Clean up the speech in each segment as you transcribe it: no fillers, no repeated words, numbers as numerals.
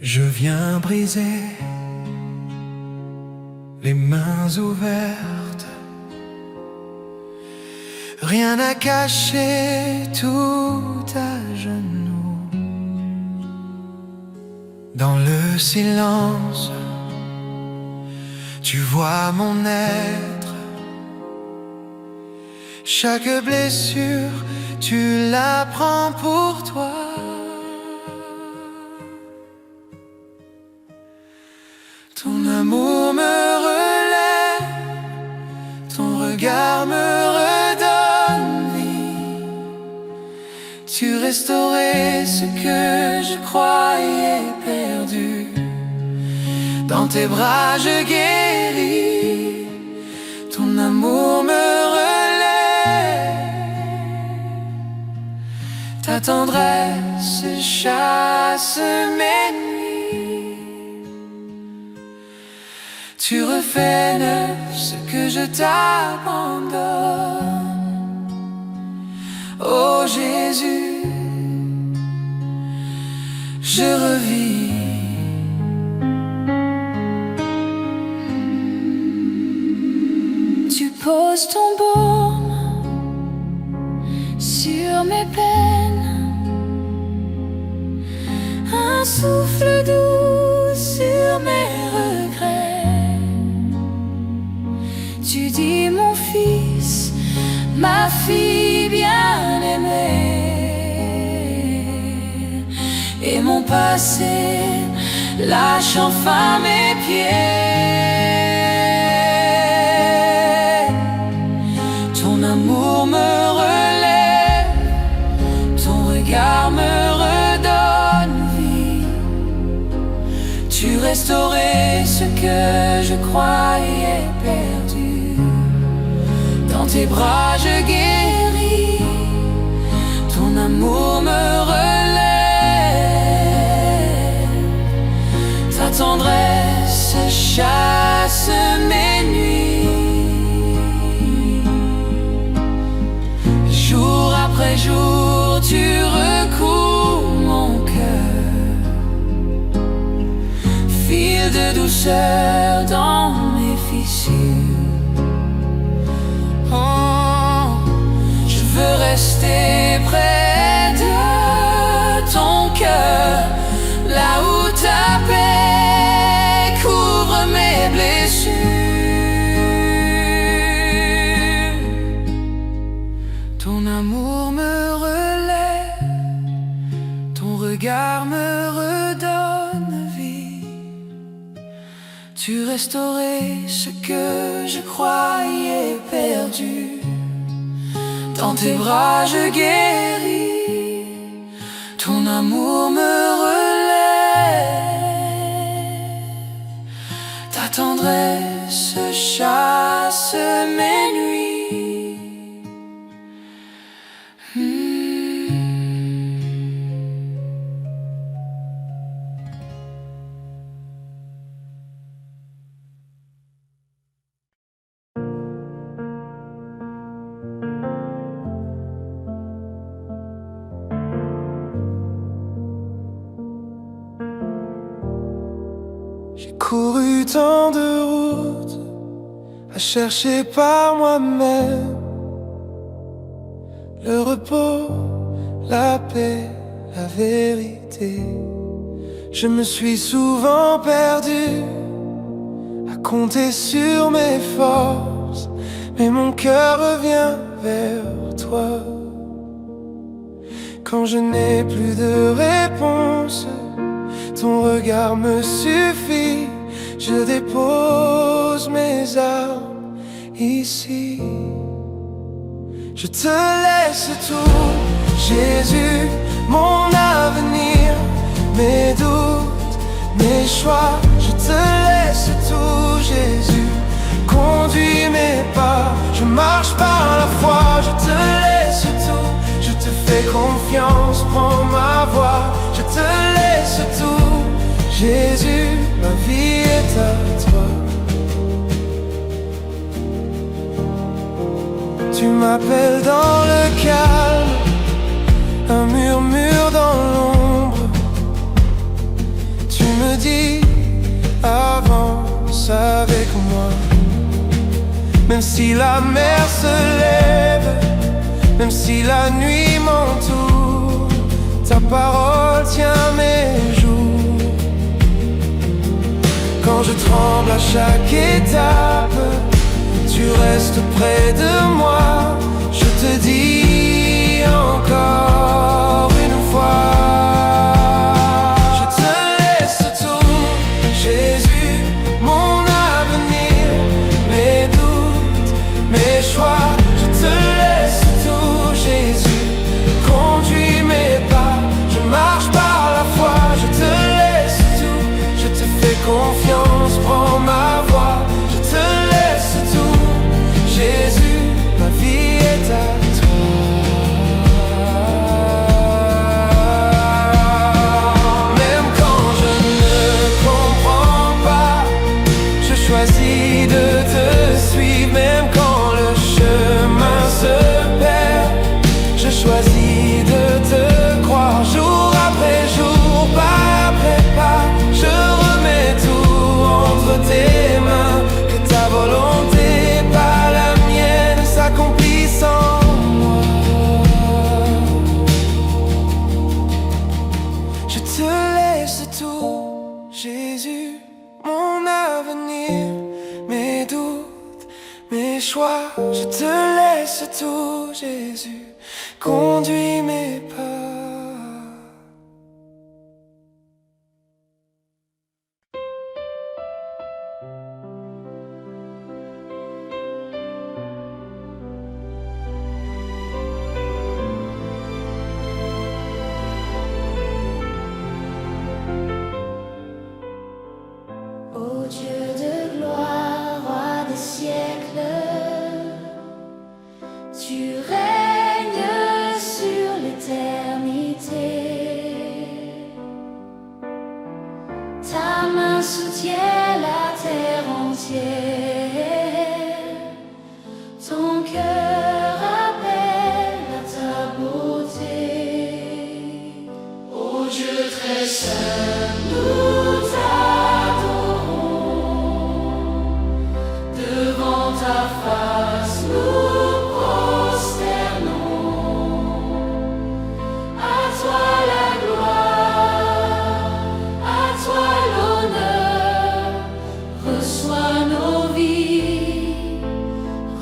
Je viens briser les mains ouvertes, rien à cacher, tout à genoux. Dans le silence, tu vois mon être. Chaque blessure, tu la prends pour toi. Ton amour me relève, ton regard me redonne vie. Tu restaurais ce que je croyais perdu. Dans tes bras je guéris, ton amour me relève. Ta tendresse chasse mes nuits. Tu refais neuf ce que je t'abandonne. Oh Jésus, je revis. Tu poses ton baume sur mes peines, un souffle doux sur mes regrets. Tu dis mon fils, ma fille bien-aimée, et mon passé lâche enfin mes pieds. Ton amour me relève, ton regard me redonne vie. Tu restaurais ce que je croyais perdu. Dans tes bras je guéris, ton amour me relève. Ta tendresse chasse mes nuits. Jour après jour tu recouvres mon cœur, fil de douceur dans mes fissures. Je veux rester près de ton cœur, là où ta paix couvre mes blessures. Ton amour me relève, ton regard me redonne vie. Tu restaurais ce que je croyais perdu. Dans tes bras je guéris, ton amour me relève. Ta tendresse chasse mes nuits. J'ai couru tant de routes à chercher par moi-même le repos, la paix, la vérité. Je me suis souvent perdu à compter sur mes forces, mais mon cœur revient vers toi. Quand je n'ai plus de réponse, ton regard me suffit. Je dépose mes armes ici. Je te laisse tout, Jésus, mon avenir, mes doutes, mes choix. Je te laisse tout, Jésus, conduis mes pas. Je marche par la foi, je te laisse tout. Je te fais confiance, prends ma voix. Je te laisse tout, Jésus, ma vie est à toi. Tu m'appelles dans le calme, un murmure dans l'ombre. Tu me dis, avance avec moi. Même si la mer se lève, même si la nuit m'entoure, ta parole tient mes jours. Quand je tremble à chaque étape, tu restes près de moi. Je te dis encore une fois, je te laisse tout, Jésus, mon avenir, mes doutes, mes choix. Je te laisse tout, Jésus, conduis mes pas. Je marche par la foi, je te laisse tout, je te fais confiance, prends ma voix. Je te laisse tout, Jésus, ma vie est à toi. Même quand je ne comprends pas, je choisis de te suivre. Même quand le chemin se perd, je choisis de te croire. Jour après jour, pas après pas, je remets tout entre tes mains. Que ta volonté, pas la mienne, s'accomplisse en moi. Je te laisse tout, Jésus, mon avenir, mes doutes, mes choix. Je te laisse tout, Jésus, conduis mes pas. Ô Dieu de gloire, roi des siècles, tu règnes sur l'éternité. Ta main soutient la terre entière. Ton cœur appelle à ta beauté. Ô Dieu très saint, nous devant ta face, nous prosternons. À toi la gloire, à toi l'honneur. Reçois nos vies,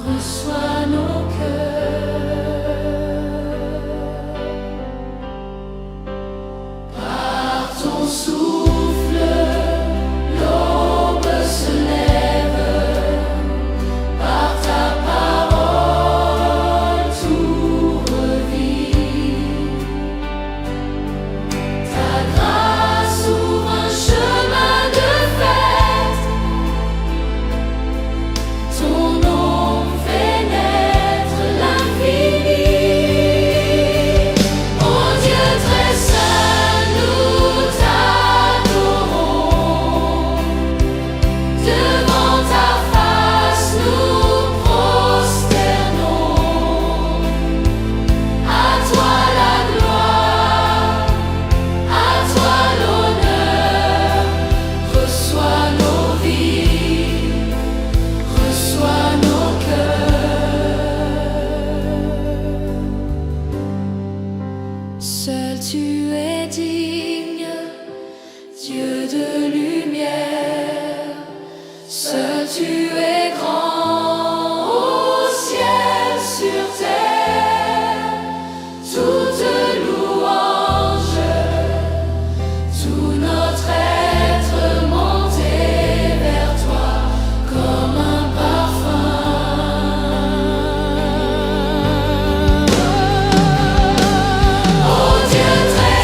reçois nos cœurs. Par ton souffle, l'aube se lève. Par ta parole, tout revit. Ta grâce ouvre un chemin de fête. Ton nom fait naître l'infini. Ô Dieu très saint, nous t'adorons. Devant ta face, nous prosternons. À toi la gloire, à toi l'honneur. Reçois nos vies, reçois nos cœurs. Seul tu es digne, Dieu de lumière. Seul tu es grand au ciel, sur terre. Toute louange, tout notre être monté vers toi comme un parfum. Ô Dieu très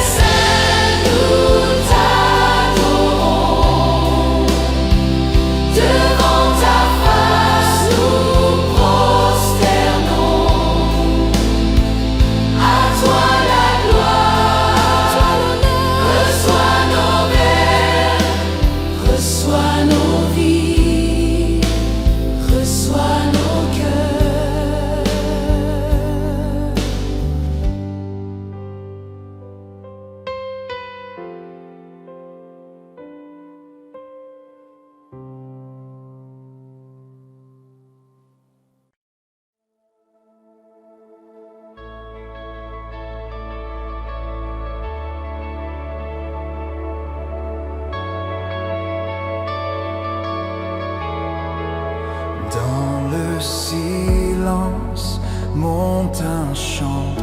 raconte un chant,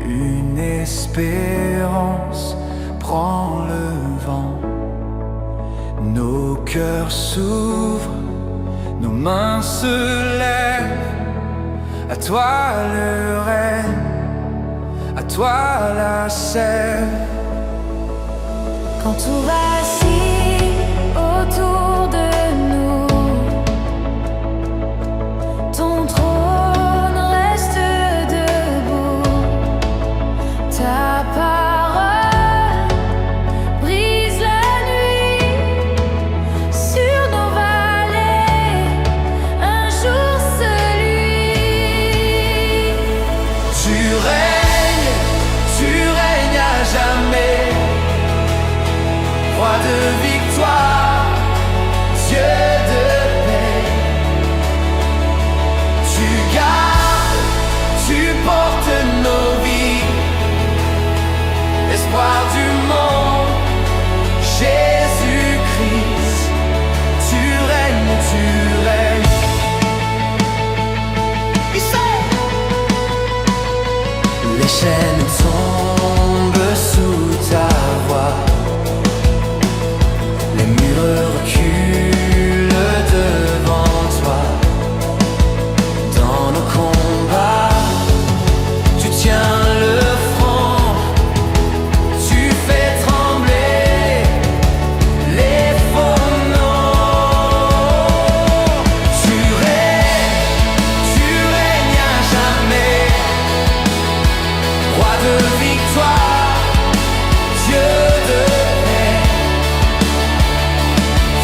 une espérance prend le vent. Nos cœurs s'ouvrent, nos mains se lèvent. À toi le règne, à toi la sève. Quand tout vacille autour de nous, ton trône reste debout. Ta parole brise la nuit sur nos vallées. Un jour celui. Tu règnes à jamais. Roi de victoire, Dieu de paix. Tu gardes, tu portes nos vies. Espoir du monde, Jésus-Christ. Tu règnes, tu règnes. Les chaînes tombent sous ta voix. Les murs reculent devant toi. Dans nos combats, tu tiens le front. Tu fais trembler les faux noms. Tu règnes à jamais. Roi de victoire, Dieu de paix.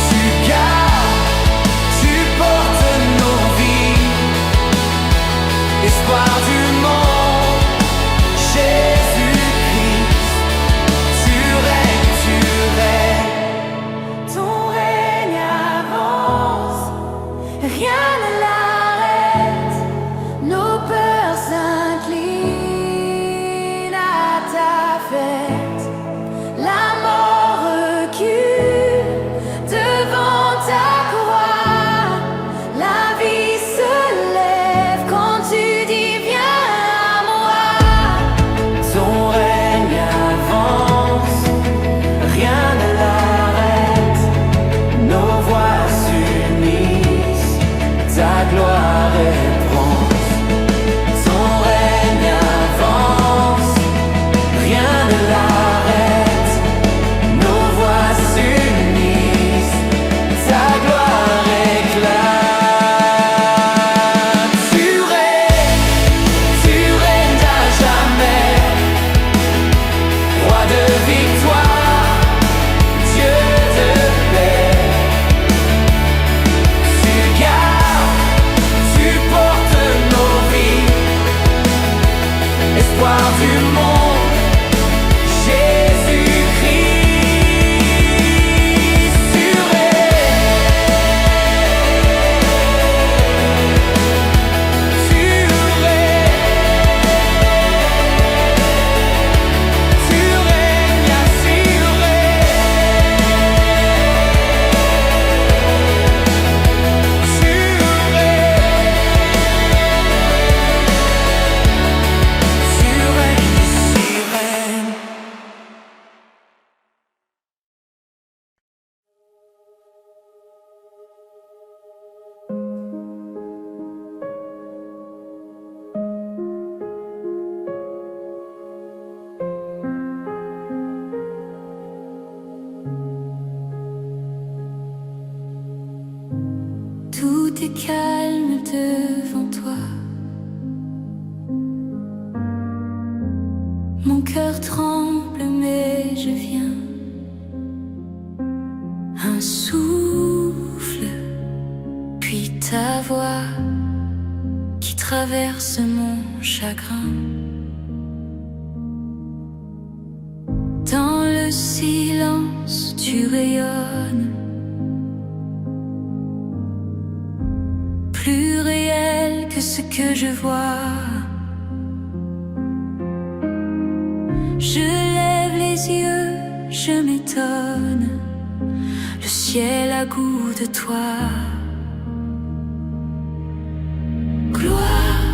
Tu gardes, tu portes nos vies. Espoir du monde, Jésus-Christ. Tu règnes, tu règnes. Ton règne avance, rien ne l'arrête. Nos peurs s'inclinent à ta fête. La mort recule devant ta croix. La vie se lève quand tu dis viens à moi. Ton règne avance, rien ne l'arrête. Nos voix s'unissent, ta gloire est bronze. Ton règne avance, rien ne l'arrête. Nos voix s'unissent, ta gloire éclate. Tu règnes à jamais. Roi de victoire, Dieu de paix. Tu gardes, tu portes nos vies. Espoir du monde, Jésus-Christ. Tu règnes, assuré. Tout est calme devant toi. Mon cœur tremble mais je viens. Un souffle, puis ta voix qui traverse mon chagrin. Dans le silence tu rayonnes. Plus réel que ce que je vois. Je lève les yeux, je m'étonne. Le ciel a goût de toi. Gloire,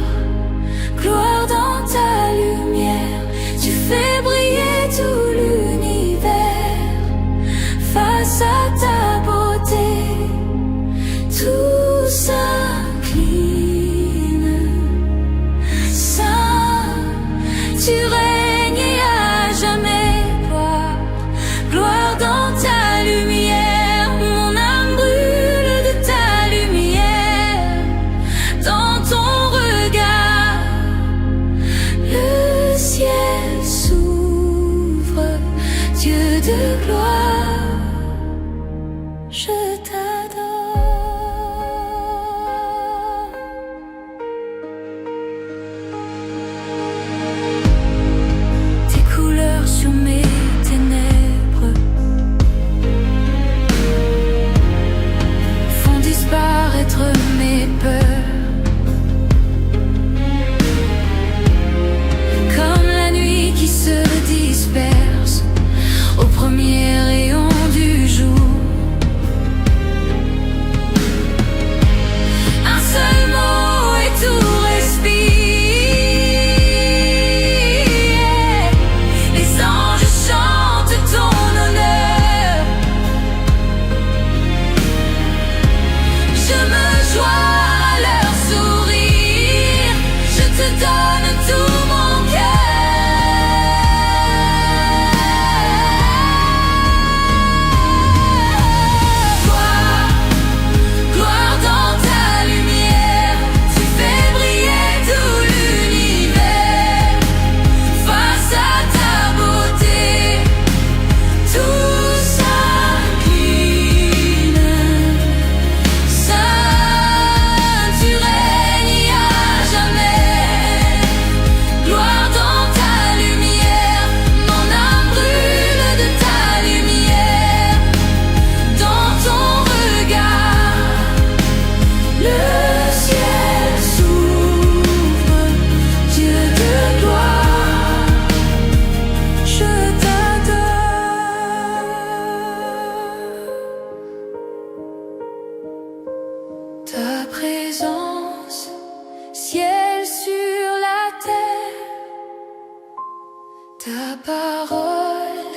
parole,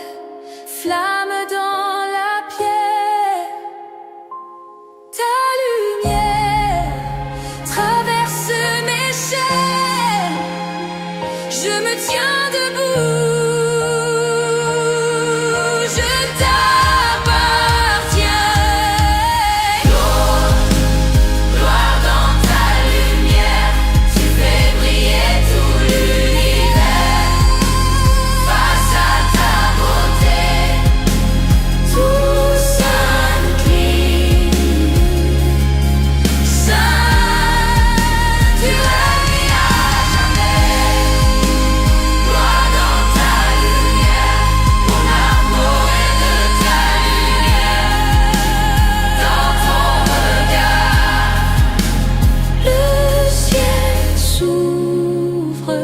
flamme dans la pierre. Ta lumière traverse mes chaînes. Je me tiens debout. Je t'appartiens. Gloire dans ta lumière. Tu fais briller tout l'univers. Face à ta beauté, tout s'incline. Saint, tu règnes à jamais. Gloire dans ta lumière. Mon amour est de ta lumière. Dans ton regard, le ciel s'ouvre.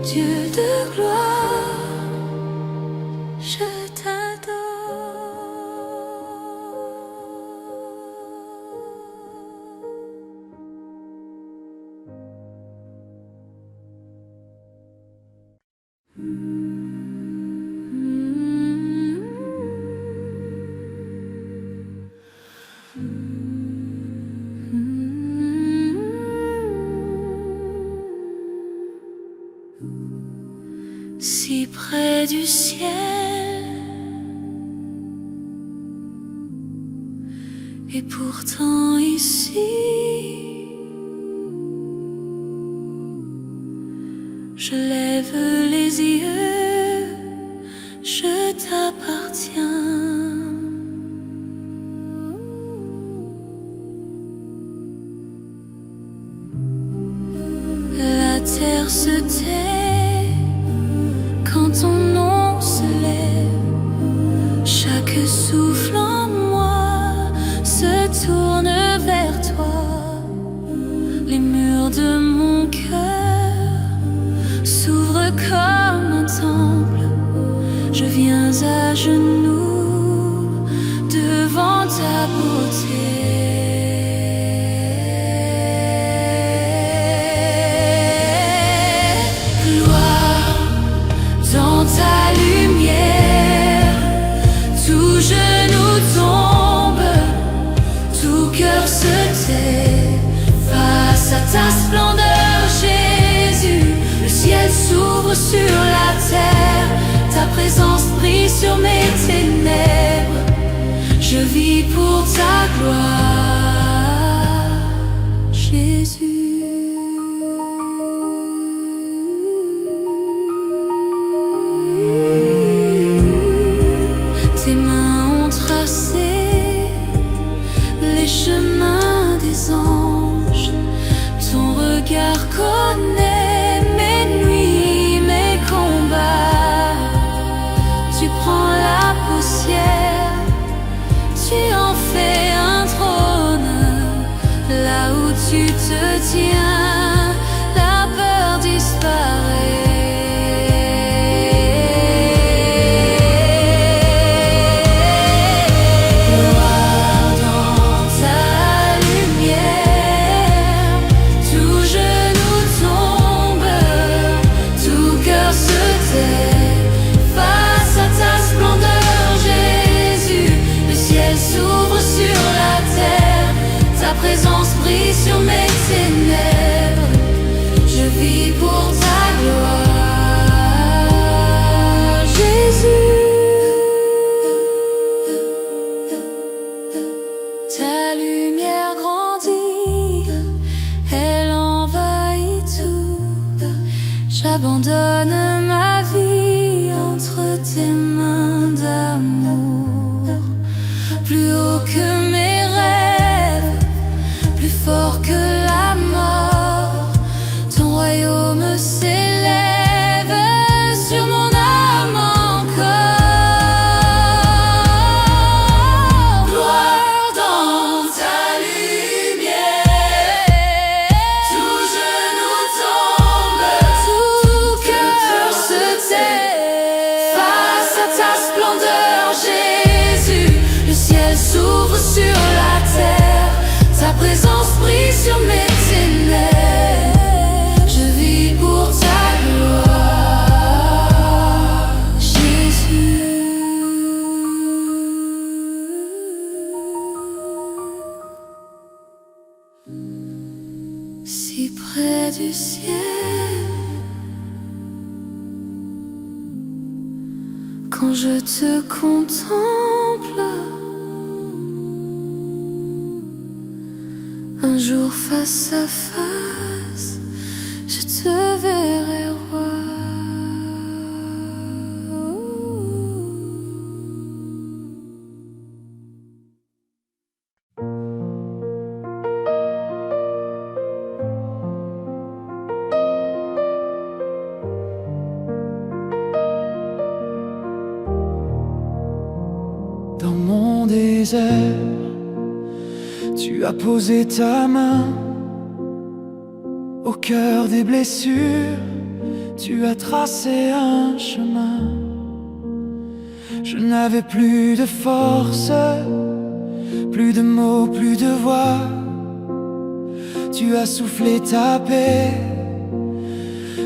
Dieu de gloire, je t'adore. Si près du ciel, et pourtant ici, je lève les yeux, je t'appartiens. La terre se tait quand ton nom se lève. Chaque souffle en moi se tourne vers toi. Les murs de mon cœur s'ouvrent comme un temple. Je viens à genoux devant ta beauté. Gloire dans ta lumière. Tout genou tombe, tout cœur se tait. Face à ta splendeur, Jésus, le ciel s'ouvre sur la terre. Ta présence brille sur mes ténèbres. Je vis pour ta gloire, Jésus. Tes mains ont tracé les chemins des anges. Ton regard connaît mes nuits, mes combats. Tu prends la poussière, tu en fais un trône. Là où tu te tiens, la peur disparaît. Gloire dans ta lumière. Tout genou tombe, tout cœur se tait. Face à ta splendeur, Jésus, le ciel s'ouvre sur la terre. Ta présence brille sur mes ténèbres. Je vis pour ta gloire, Jésus. Ta lumière grandit, elle envahit tout. J'abandonne ma vie entre tes mains d'amour. Plus haut que mes rêves, plus fort que la mort, ton royaume s'élève sur mon âme encore. Gloire dans ta lumière. Tout genou tombe, tout cœur se tait. Face à ta splendeur, Jésus, le ciel s'ouvre sur la terre. Ta présence brille sur mes ténèbres. Je vis pour ta je te contemple, un jour face à face, je te verrai roi. Dans mon désert, tu as posé ta main au cœur des blessures, tu as tracé un chemin. Je n'avais plus de force, plus de mots, plus de voix. Tu as soufflé ta paix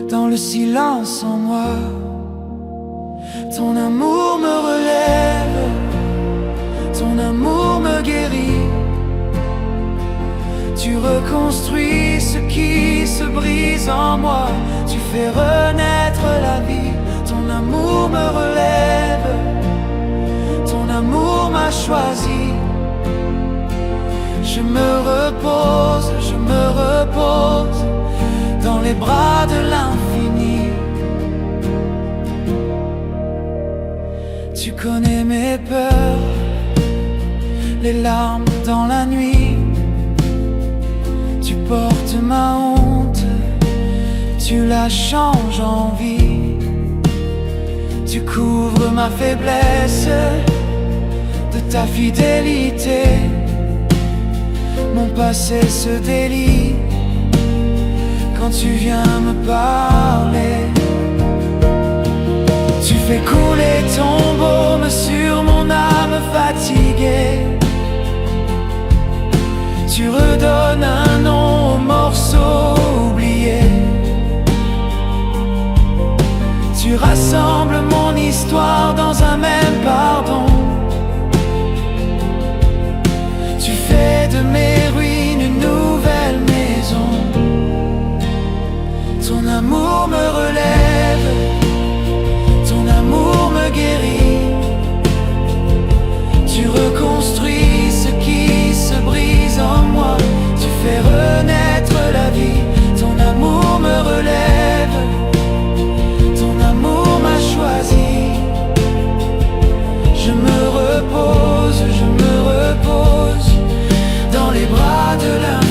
dans le silence en moi. Ton amour me relève, ton amour me guérit. Tu reconstruis ce qui se brise en moi. Tu fais renaître la vie. Ton amour me relève, ton amour m'a choisi. Je me repose dans les bras de l'infini. Tu connais mes peurs, les larmes dans la nuit. Tu portes ma honte, tu la changes en vie. Tu couvres ma faiblesse de ta fidélité. Mon passé se délie quand tu viens me parler. Tu fais couler ton baume sur mon âme fatiguée. Tu redonnes un nom aux morceaux oubliés. Tu rassembles mon histoire dans un même pardon. Tu fais de mes ruines une nouvelle maison. Ton amour me relève, ton amour me guérit. Tu reconstruis ce qui se brise en moi. Tu fais renaître la vie. Ton amour me relève, ton amour m'a choisi. Je me repose dans les bras de l'infini.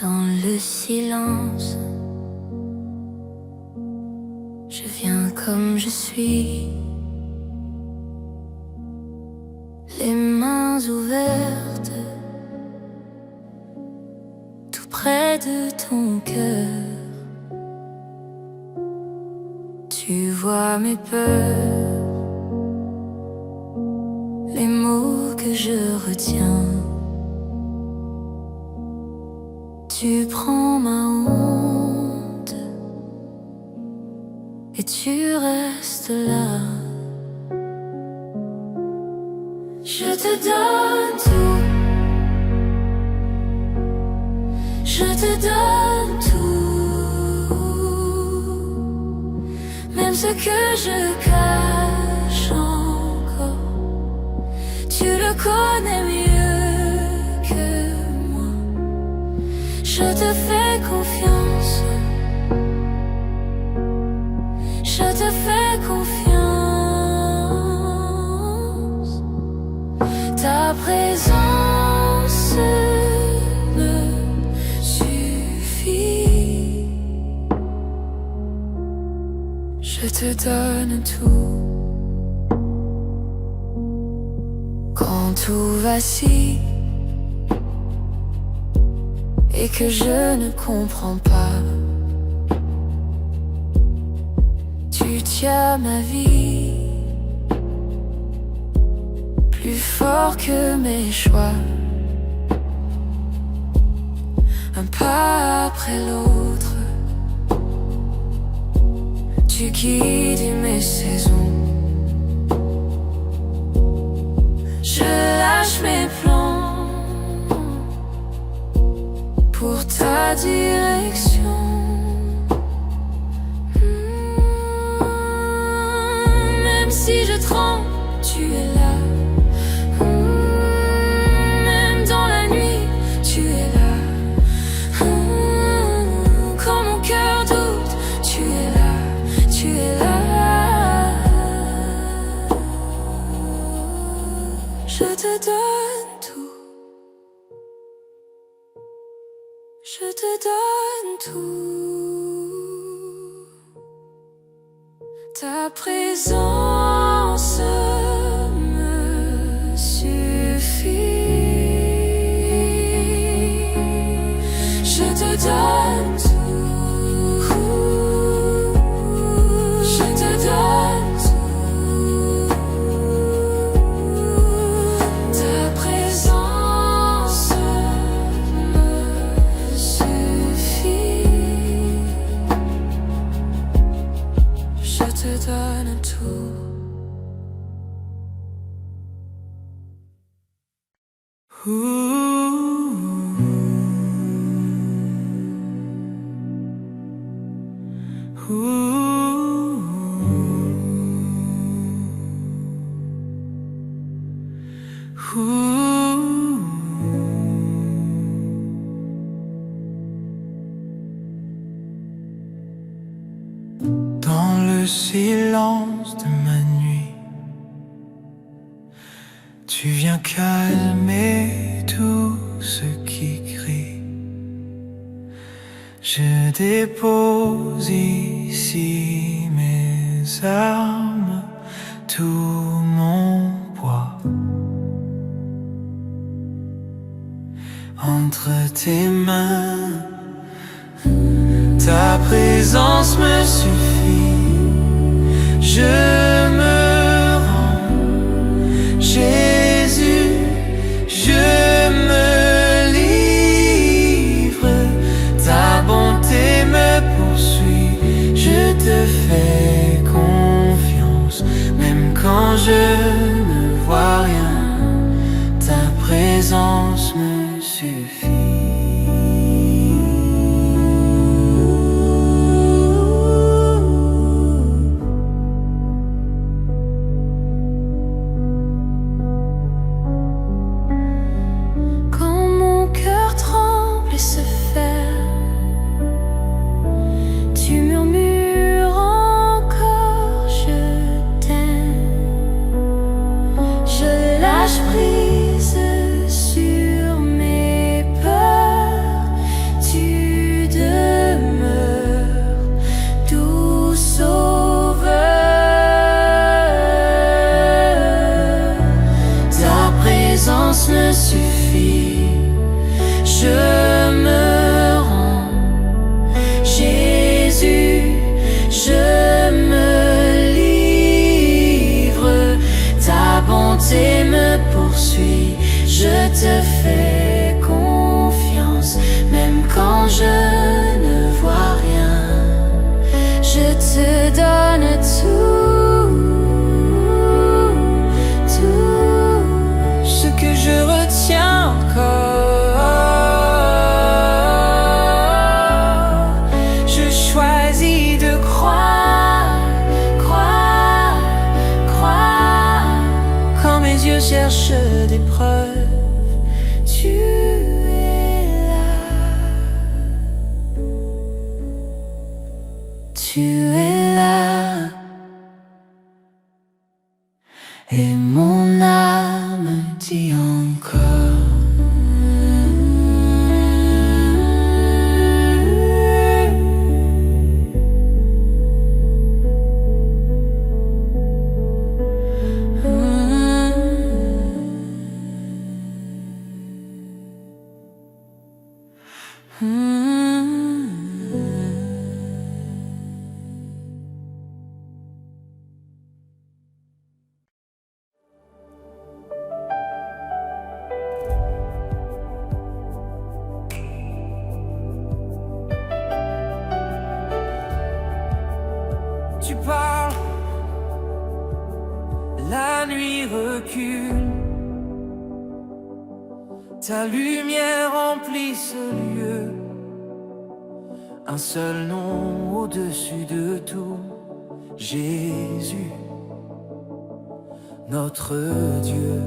Dans le silence, je viens comme je suis, les mains ouvertes, tout près de ton cœur. Tu vois mes peurs, les mots que je retiens. Tu prends ma honte et tu restes là. Je te donne tout, je te donne tout, même ce que je cache encore. Tu le connais mieux que moi. Je te fais confiance, je te fais confiance. Ta présence me suffit. te donne tout. Quand tout vacille et que je ne comprends pas, tu tiens ma vie plus fort que mes choix. Un pas après l'autre, tu guides mes saisons. Je lâche mes plans pour ta direction. Même si je tremble, tu es là. Même dans la nuit, tu es là. Quand mon cœur doute, tu es là, tu es là. Je te donne tout. Je te donne tout. Ta présence me suffit. Je te donne tout. Je te donne tout. Ta présence me suffit. Je te donne tout. Dans le silence de ma nuit, tu viens calmer tout ce qui crie. Je dépose ici mes armes, tout mon poids entre tes mains. Ta présence me suffit. Je me rends, Jésus, je me livre. Ta bonté me poursuit. Je te fais confiance, même quand je ne vois rien. Ta présence me suffit. Me suffit, je me rends, Jésus, je me livre. Ta bonté me poursuit, je te fais confiance, même quand je ne vois rien. Je te donne tout, tout ce que je retiens encore. Je choisis de croire, croire, croire. Quand mes yeux cherchent des preuves, tu es là. Tu es là. Et mon âme dit encore. Tu parles, la nuit recule, ta lumière remplit ce lieu. Un seul nom au-dessus de tout, Jésus, notre Dieu.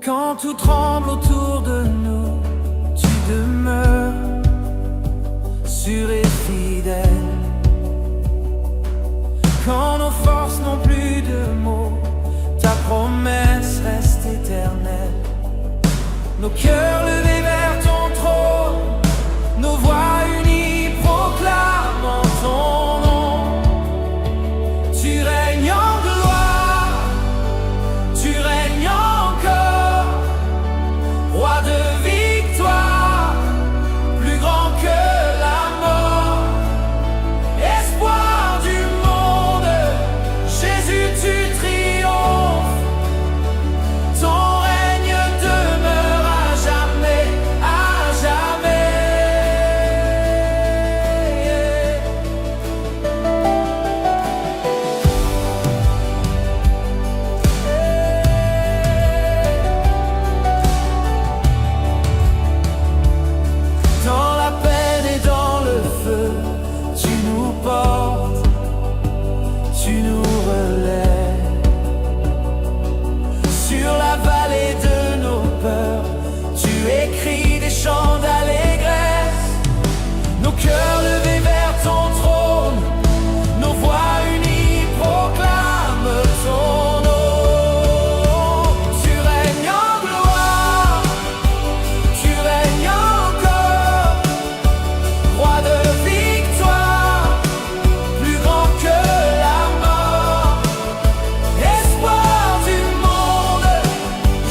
Quand tout tremble autour de nous, tu demeures sûr et fidèle. Quand nos forces n'ont plus de mots, ta promesse reste éternelle. Nos cœurs levés vers ton trône, nos voix unies proclamant ton nom. Tu règnes en gloire, tu règnes encore, roi de victoire, plus grand que la mort, espoir du monde, Jésus tu triomphes, ton règne demeure à jamais, à jamais. Dans la peine et dans le feu, tu nous portes, tu nous relèves. Sur la vallée de nos peurs, tu écris des chants d'allégresse. Nos cœurs levés vers ton trône, nos voix unies proclament ton nom. Tu règnes en gloire, tu règnes encore, roi de victoire, plus grand que la mort, espoir du monde,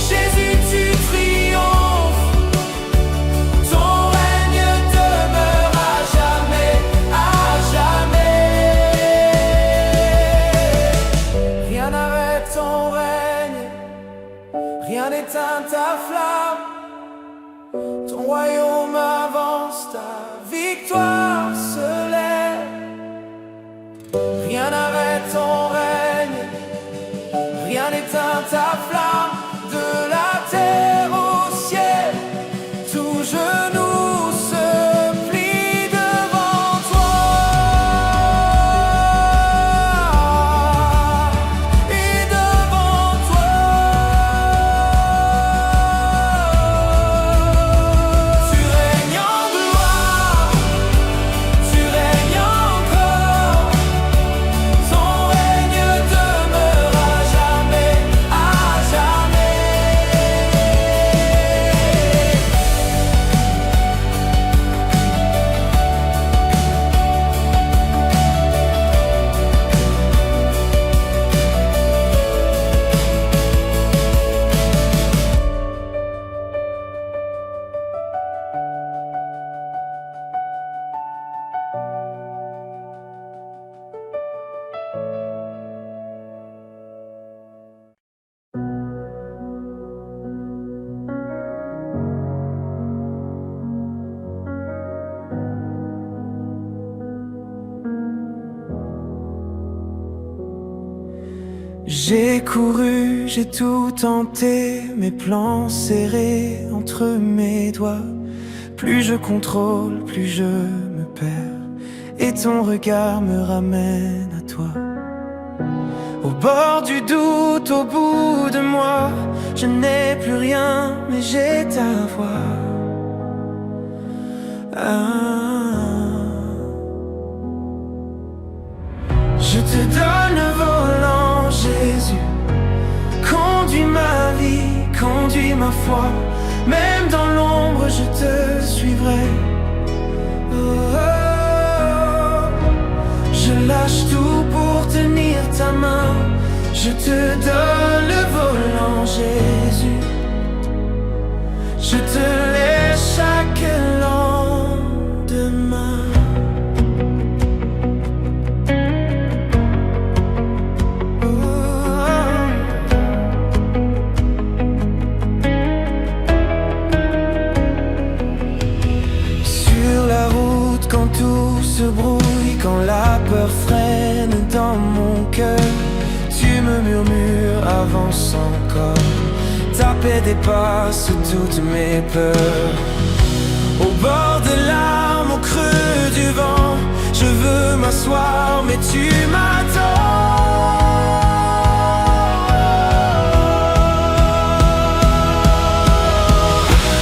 Jésus tu triomphes, ton règne demeure à jamais, à jamais. Rien n'arrête ton règne, rien n'éteint ta flamme. Ton royaume avance, ta victoire se lève. Rien n'arrête ton règne, rien n'éteint ta flamme. De la terre au ciel, tout genou se plie devant toi. Et devant toi, tu règnes en gloire, tu règnes encore, ton règne demeure à jamais, à jamais. J'ai couru, j'ai tout tenté, mes plans serrés entre mes doigts. Plus je contrôle, plus je me perds, et ton regard me ramène à toi. Au bord du doute, au bout de moi, je n'ai plus rien, mais j'ai ta voix. Je te donne le volant, Jésus. Conduis ma vie, conduis ma foi. Même dans l'ombre, je te suivrai. Oh, oh, oh. Je lâche tout pour tenir ta main. Je te donne le volant, Jésus. Je te laisse chaque se brouille, quand la peur freine dans mon cœur, tu me murmures, avance encore. Ta paix dépasse toutes mes peurs. Au bord des larmes, au creux du vent, je veux m'asseoir, mais tu m'attends.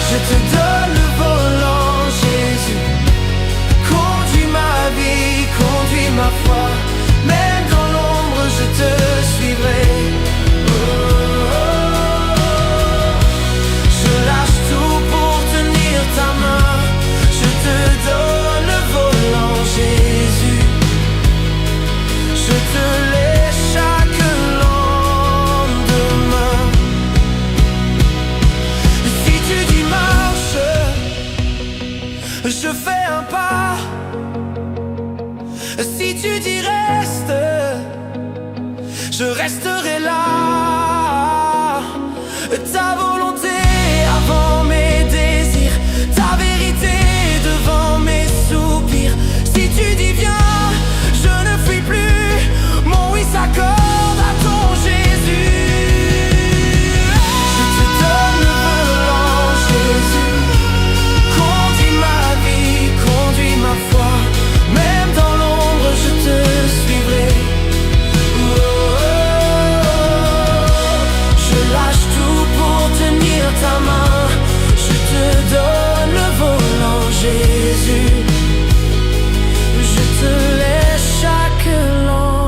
Je te donne le volant, Jésus. Conduis ma vie, conduis ma foi. Même dans l'ombre, je te suivrai. Je lâche tout pour tenir ta main. Je te donne le volant, Jésus. Je te laisse chaque lendemain. Si tu dis marche, je fais un pas. Si tu dis reste, je resterai là. Ta volonté avant mes désirs, ta vérité devant mes soupirs. Si tu dis viens, je ne fuis plus. Mon oui s'accorde à ton Jésus. Je te donne le volant, Jésus. Conduis ma vie, conduis ma foi. Même dans l'ombre, je te suivrai. Je lâche tout pour tenir ta main. Je te donne le volant, Jésus. Je te laisse chaque lendemain.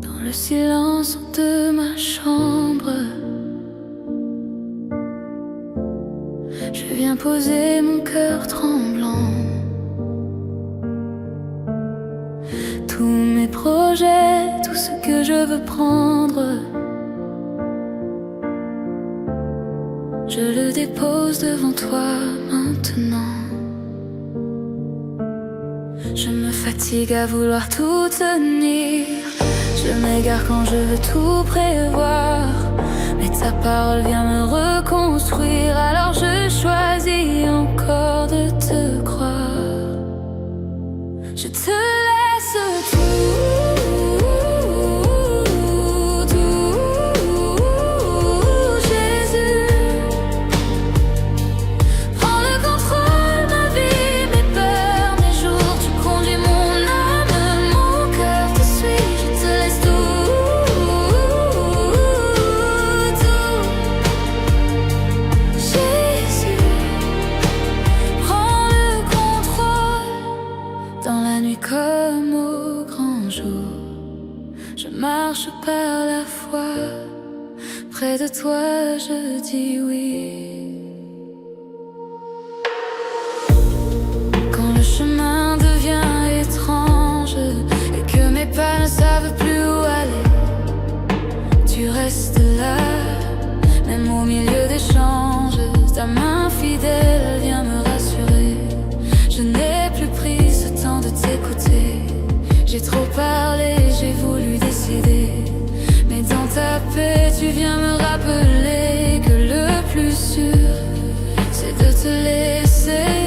Dans le silence de ma chambre, je viens poser mon cœur tremblant. Tous mes projets, tout ce que je veux prendre, je le dépose devant toi maintenant. Je me fatigue à vouloir tout tenir. Je m'égare quand je veux tout prévoir. Mais ta parole vient me reconstruire. Alors je choisis encore de te croire. Je te laisse tout, Jésus. Prends le contrôle, ma vie, mes peurs, mes jours. Tu conduis mon âme, mon cœur te suit. Je te laisse tout, Jésus. Prends le contrôle. Dans la nuit comme au grand jour, je marche par la foi. Près de toi je dis oui. Quand le chemin devient étrange et que mes pas ne savent plus où aller, tu restes là, même au milieu des changes. Ta main fidèle vient me rassurer. Je n'ai plus pris ce temps de t'écouter. J'ai trop parlé, j'ai voulu décider. Mais dans ta paix, tu viens me rappeler que le plus sûr, c'est de te laisser